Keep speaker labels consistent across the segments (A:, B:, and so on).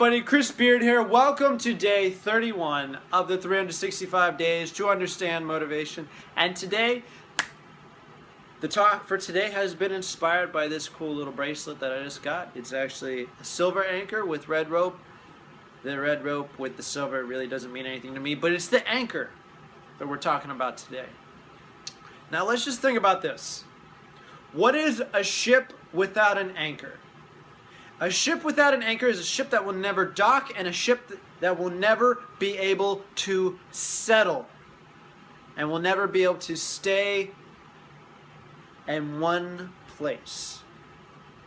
A: everybody, Chris Beard here. Welcome to day 31 of the 365 days to understand motivation. And today, the talk for today has been inspired by this cool little bracelet that I just got. It's actually a silver anchor with red rope. The red rope with the silver really doesn't mean anything to me, but it's the anchor that we're talking about today. Now let's just think about this. What is a ship without an anchor? A ship without an anchor is a ship that will never dock and a ship that will never be able to settle and will never be able to stay in one place.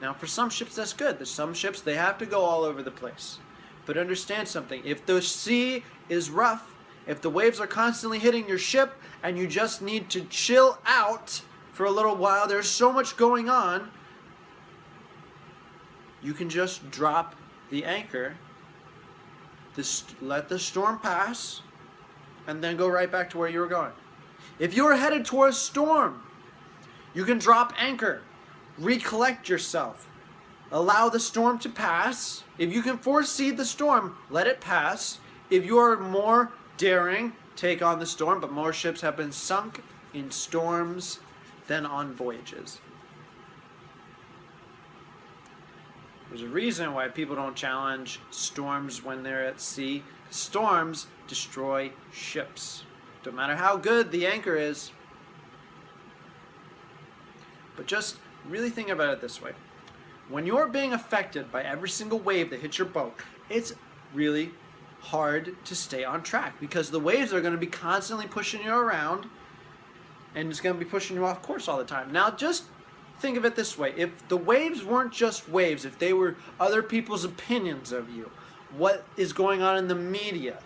A: Now for some ships that's good. There's some ships they have to go all over the place. But understand something. If the sea is rough, if the waves are constantly hitting your ship and you just need to chill out for a little while, there's so much going on, you can just drop the anchor, let the storm pass, and then go right back to where you were going. If you are headed towards a storm, you can drop anchor, recollect yourself, allow the storm to pass. If you can foresee the storm, let it pass. If you are more daring, take on the storm, but more ships have been sunk in storms than on voyages. There's a reason why people don't challenge storms when they're at sea. Storms destroy ships. No matter how good the anchor is. But just really think about it this way. When you're being affected by every single wave that hits your boat, it's really hard to stay on track because the waves are going to be constantly pushing you around and it's going to be pushing you off course all the time. Now just think of it this way. If the waves weren't just waves, if they were other people's opinions of you, what is going on in the media,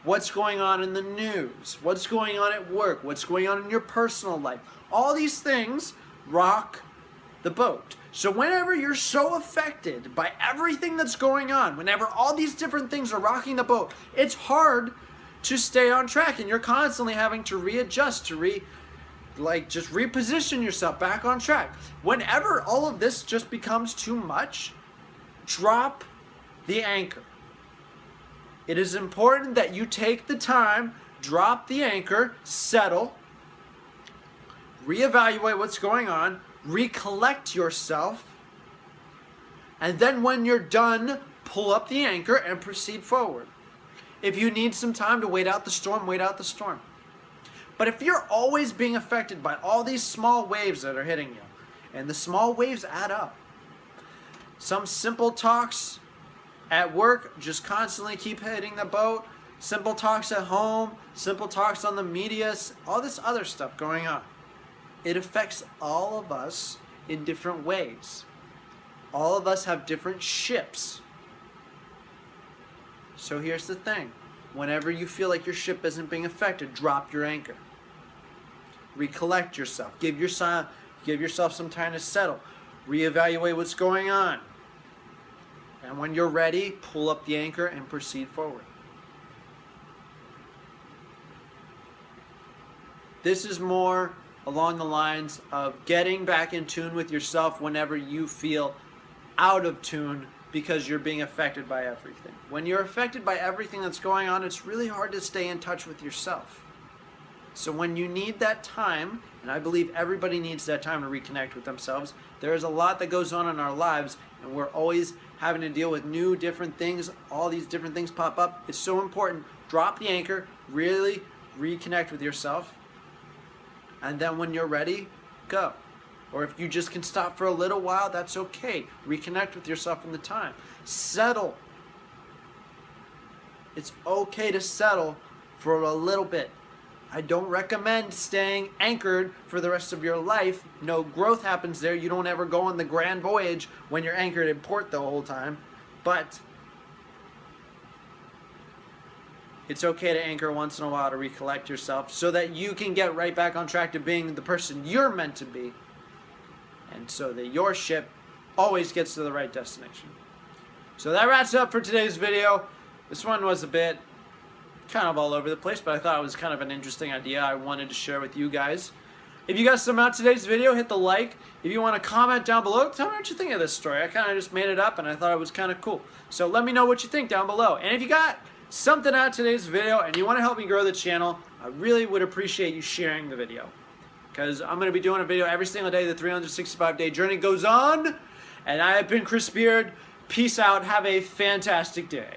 A: what's going on in the news, what's going on at work, what's going on in your personal life, all these things rock the boat. So whenever you're so affected by everything that's going on, whenever all these different things are rocking the boat, it's hard to stay on track and you're constantly having to readjust, to just reposition yourself back on track. Whenever all of this just becomes too much, drop the anchor. It is important that you take the time, drop the anchor, settle, reevaluate what's going on, recollect yourself, and then when you're done, pull up the anchor and proceed forward. If you need some time to wait out the storm, wait out the storm. But if you're always being affected by all these small waves that are hitting you, and the small waves add up, some simple talks at work just constantly keep hitting the boat, simple talks at home, simple talks on the media, all this other stuff going on. It affects all of us in different ways. All of us have different ships. So here's the thing. Whenever you feel like your ship isn't being affected, drop your anchor. Recollect yourself. Give yourself some time to settle. Reevaluate what's going on. And when you're ready, pull up the anchor and proceed forward. This is more along the lines of getting back in tune with yourself whenever you feel out of tune because you're being affected by everything. When you're affected by everything that's going on, it's really hard to stay in touch with yourself. So when you need that time, and I believe everybody needs that time to reconnect with themselves, there is a lot that goes on in our lives, and we're always having to deal with new, different things. All these different things pop up. It's so important. Drop the anchor, really reconnect with yourself, and then when you're ready, go. Or if you just can stop for a little while, that's okay. Reconnect with yourself in the time. Settle. It's okay to settle for a little bit. I don't recommend staying anchored for the rest of your life. No growth happens there. You don't ever go on the grand voyage when you're anchored in port the whole time. But it's okay to anchor once in a while to recollect yourself so that you can get right back on track to being the person you're meant to be. And so that your ship always gets to the right destination. So that wraps up for today's video. This one was a bit kind of all over the place, but I thought it was kind of an interesting idea I wanted to share with you guys. If you got some out of today's video, hit the like. If you want to comment down below, tell me what you think of this story. I kind of just made it up and I thought it was kind of cool. So let me know what you think down below. And if you got something out of today's video and you want to help me grow the channel, I really would appreciate you sharing the video. Because I'm going to be doing a video every single day. The 365-day journey goes on. And I have been Chris Beard. Peace out. Have a fantastic day.